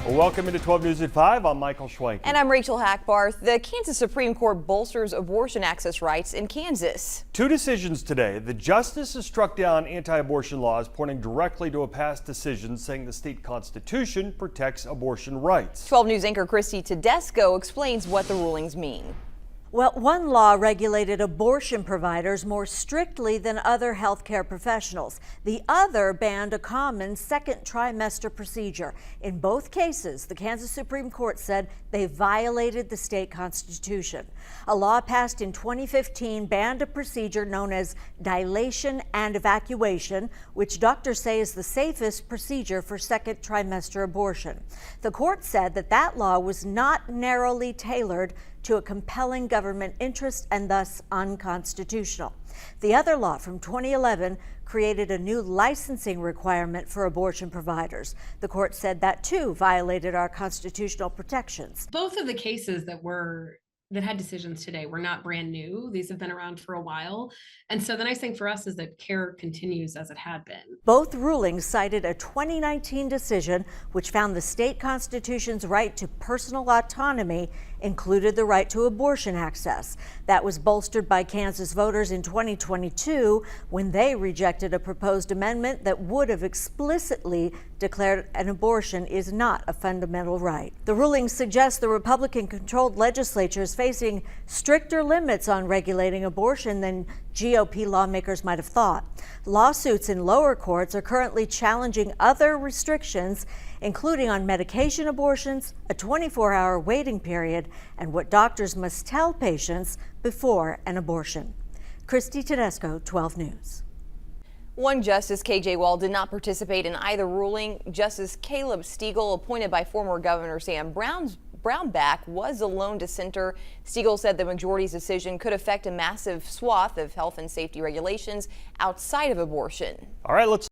Welcome into 12 News at 5. I'm Michael Schwenk. And I'm Rachel Hackbarth. The Kansas Supreme Court bolsters abortion access rights in Kansas. Two decisions today. The justices struck down anti-abortion laws, pointing directly to a past decision saying the state constitution protects abortion rights. 12 News anchor Christy Tedesco explains what the rulings mean. Well, one law regulated abortion providers more strictly than other healthcare professionals. The other banned a common second trimester procedure. In both cases, the Kansas Supreme Court said they violated the state constitution. A law passed in 2015 banned a procedure known as dilation and evacuation, which doctors say is the safest procedure for second trimester abortion. The court said that law was not narrowly tailored to a compelling government interest and thus unconstitutional. The other law from 2011 created a new licensing requirement for abortion providers. The court said that too violated our constitutional protections. Both of the cases that had decisions today were not brand new. These have been around for a while. And so the nice thing for us is that care continues as it had been. Both rulings cited a 2019 decision which found the state constitution's right to personal autonomy included the right to abortion access. That was bolstered by Kansas voters in 2022 when they rejected a proposed amendment that would have explicitly declared an abortion is not a fundamental right. The ruling suggests the Republican-controlled legislature is facing stricter limits on regulating abortion than GOP lawmakers might have thought. Lawsuits in lower courts are currently challenging other restrictions, including on medication abortions, a 24-hour waiting period, and what doctors must tell patients before an abortion. Christy Tedesco, 12 News. One Justice KJ Wall did not participate in either ruling. Justice Caleb Stegall, appointed by former Governor Sam Brownback, was a lone dissenter. Stegall said the majority's decision could affect a massive swath of health and safety regulations outside of abortion. All right, let's